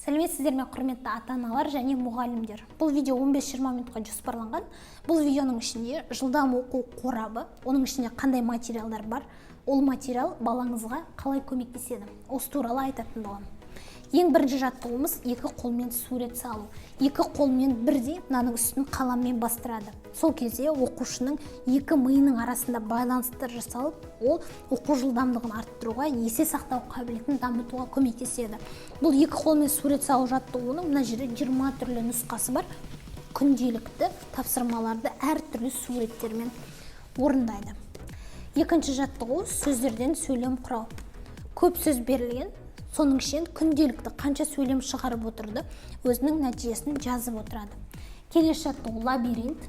Сәлеметсіздер ме, құрметті ата-аналар және мұғалімдер. Бұл видео 15-20 минутқа жоспарланған. Бұл видеоның ішінде жылдам оқу қорабы, оның ішінде қандай материалдар бар, ол материал балаңызға қалай көмектеседі, осы туралы айтатын боламын. Ең бірінші жаттығуымыз екі қолмен сурет салу. Екі қолмен бірдей мынаның үстін қаламмен бастырады. Сол кезде оқушының екі миының арасында байланыстар жасалып, ол оқу жылдамдығын арттыруға, есе сақтау қабілетін дамытуға көмектеседі. Бұл екі қолмен сурет салу жаттығуының мына жерде 20 түрлі нұсқасы бар. Күнделікті тапсырмаларды әртүрлі суреттермен орындайды. Екінші жаттығу сөздерден сөйлем құрау. Көп сөз берілген, соның ішінен күнделікті қанша сөйлем шығарып отырды, өзінің нәтижесін жазып отырады. Келесі жаттығу лабиринт.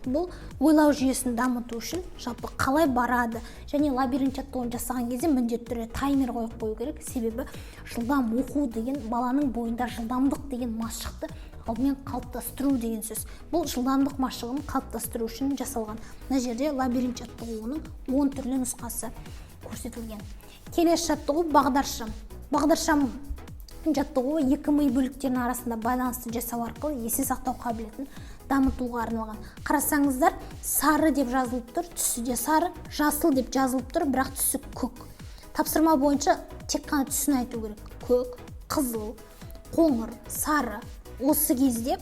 Бұл ойлау жүйесін дамыту үшін жалпы қалай барады, және лабиринт жаттығуын жасаған кезде міндетті түрде таймер қойып қою керек. Себебі жылдам оқу деген баланың бойында жылдамдық деген машықты алдымен қалыптастыру деген сөз. Бұл жылдамдық машығын қалыптастыру үшін жасалған. Мына жерде лабиринт жаттығуының 10 түрлі нұсқасы көрсетілген. Келесі жаттығу бағдаршам. Бағдаршам жаттығуы екі ми бөліктерінің арасында байланысты жасау арқылы есе сақтау қабілетін дамытуға арналған. Қарасаңыздар, сары деп жазылып тұр, түсі де сары, жасыл деп жазылып тұр, бірақ түсі көк. Тапсырма бойынша тек қана түсін айту керек. Көк, қызыл, қоңыр, сары. Осы кезде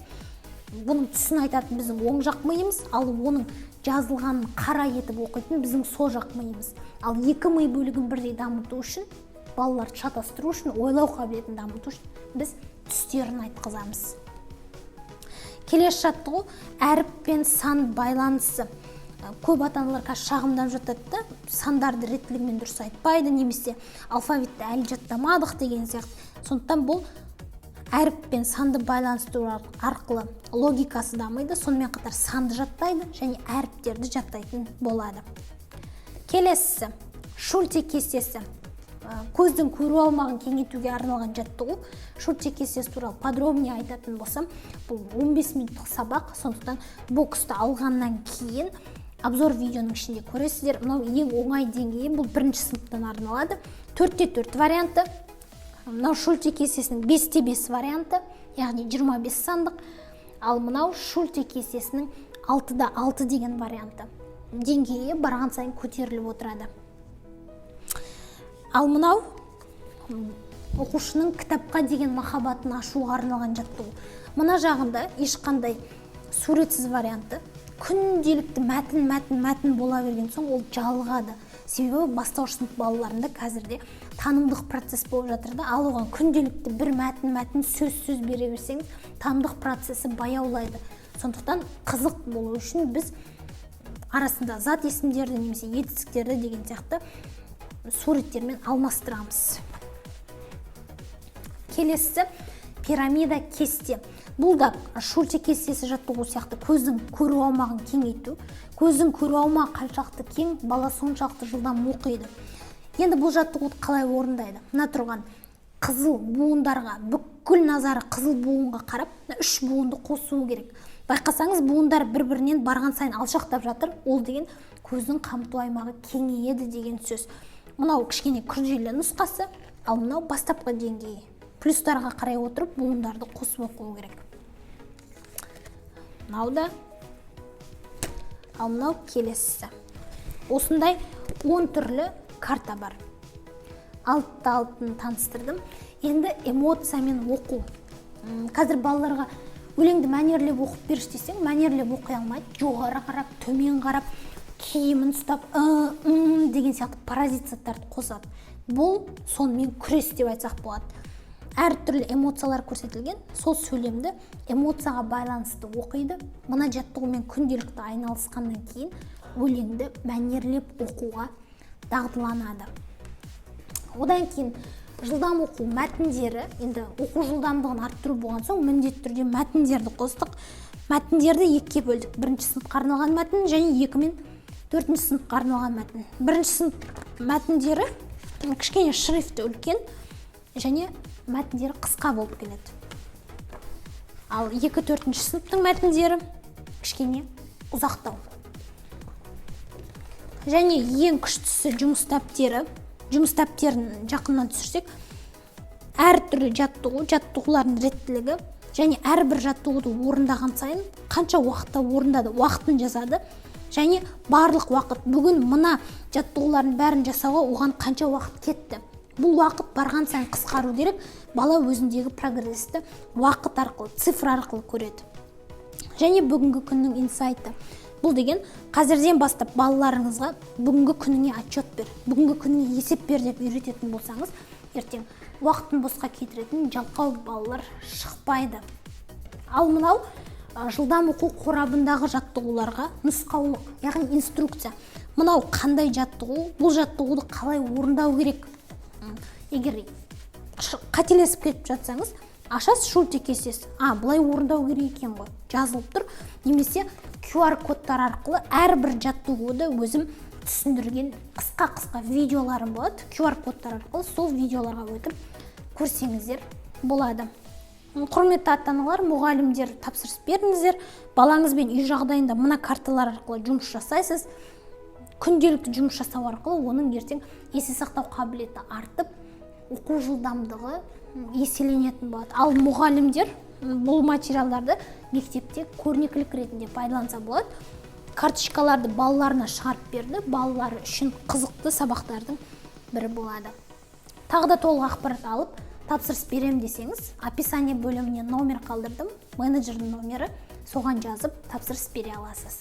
бұның түсін айтатын біздің оң жақ миымыз, ал оның жазылғанын қара етіп оқитын біздің сол жақ миымыз. Ал екі ми бөлігін бірдей дамыту үшін, балаларды шатастыру үшін, ойлау қабілетін дамыту үшін біз түстерін айтқызамыз. Келесі жаттығу әріп пен сан байланысы. Көп ата-аналар шағымданып жатады, сандарды реттілігімен дұрыс айтпайды, немесе алфавитті әлі жаттамадық деген сияқты. Сондықтан бұл әріп пен санды байланыстыру арқылы логикасы дамиды, сонымен қатар санды жаттайды және әріптерді жаттайтын болады. Келесісі Шульте кестесі. Көздің көру аумағын кеңейтуге арналған жаттығу. Шульте кестесі туралы подробнее айтатын болсам, бұл 15 минуттық сабақ, сондықтан боксты алғаннан кейін обзор видеоның ішінде көресіздер. Мынау ең оңай деңгейі, бұл бірінші сыныптан арналады. 4-4 варианты. Мынау Шульте кестесінің 5-5 варианты, яғни 25 сандық. Ал мынау Шульте кестесінің 6-6 деген варианты. Деңгейі барған сайын көтеріліп отырады. Ал мынау оқушының кітапқа деген махаббатын ашуға арналған жаттығу. Мына жағында ешқандай суретсіз варианты. Күнделікті мәтін бола берген соң ол жалығады. Себебі бастауыш сынып балаларында қазірде танымдық процесс болып жатыр да, ал оған күнделікті бір мәтін сөз бере берсеңіз, танымдық процесі баяулайды. Сондықтан қызық болу үшін біз арасында зат есімдерді немесе етістіктерді деген сияқты суреттермен алмастырамыз. Келесі пирамида кесте. Бұл да Шульте кестесі жаттығу сияқты көздің көру аумағын кеңейту. Көздің көру аумағы қаншалықты кең, бала соншалықты жылдам оқиды. Енді бұл жаттығуды қалай орындайды? Мына тұрған қызыл буындарға, бүкіл назары қызыл буынға қарап, 3 буынды қосуы керек. Байқасаңыз, буындар бір-бірінен барған сайын алшақтап жатыр. Ол деген көздің қамту аймағы кеңейеді деген сөз. Мынау кішкене күрделі нұсқасы, ал мынау бастапқы деңгейі. Плюстарға қарай отырып, буындарды қосып оқу керек. Мынау да, ал мынау келесісі. Осындай 10 түрлі карта бар. Алтын таныстырдым. Енді эмоциямен оқу. Қазір балаларға өлеңді мәнерлеп оқып беріш десең, мәнерлеп оқи алмайды. Жоғары қарап, төмен қарап, киімін ұстап, деген сияқты паразит заттарды қосады. Бұл сонымен күрес деп айтсақ болады. Әртүрлі эмоциялар көрсетілген, сол сөйлемді эмоцияға байланысты оқиды. Мына жаттығумен күнделікті айналысқаннан кейін өлеңді мәнерлеп оқуға дағдыланады. Одан кейін жылдам оқу мәтіндері, енді оқу жылдамдығын арттыру болған соң міндетті түрде мәтіндерді қостық. Мәтіндерді екіге бөлдік. Бірінші сыныпқа арналған мәтін және 2 мен 4-ші сыныпқа арналған мәтін. Бірінші сынып мәтіндері кішкене шрифті үлкен және мәтіндері қысқа болып келеді. Ал 2-4-ші сыныптың мәтіндері кішкене ұзақтау. Және ең күштісі жұмыс дәптерін жақыннан түсірсек, әртүрлі жаттығулардың реттілігі және әрбір жаттығуды орындаған сайын қанша уақытта орындады, уақытын жазады және барлық уақыт бүгін мына жаттығулардың бәрін жасауға оған қанша уақыт кетті. Бұл уақыт барған сайын қысқару керек. Бала өзіндегі прогрессті уақыт арқылы, цифр арқылы көреді. Және бүгінгі күннің инсайты. Бұл деген қазірден бастап балаларыңызға бүгінгі күніңе отчет бер, бүгінгі күніңе есеп бер деп үйрететін болсаңыз, ертең уақытын босқа кетіретін жалқау балалар шықпайды. Ал мынау жылдам оқу қорабындағы жаттығуларға нұсқаулық, яғни инструкция. Мынау қандай жаттығу, бұл жаттығуды қалай орындау керек. Егер қателесіп кетіп жатсаңыз, ашасыз шульте кестесі. Бұлай орындау керек екен ғой, жазылып тұр. Немесе QR кодтар арқылы әрбір жаттығуды өзім түсіндірген қысқа видеоларым болады. QR кодтар арқылы сол видеоларға өтіп көрсеңіздер болады. Құрметті ата-аналар, мұғалімдер, тапсырыс беріңіздер. Балаңызбен үй жағдайында мына карталар арқылы жұмыс жасайсыз. Күнделікті жұмыс жасау арқылы оның ертең есте сақтау қабілеті артып, оқу жылдамдығы еселенетін болады. Ал мұғалімдер бұл материалдарды мектепте көрнекілік ретінде пайдаланса болады. Карточкаларды балаларына шығарып берді. Балалары үшін қызықты сабақтардың бірі болады. Тағы да толық ақпарат алып, тапсырыс берем десеңіз, описание бөліміне номер қалдырдым. Менеджердің номері, соған жазып тапсырыс бере аласыз.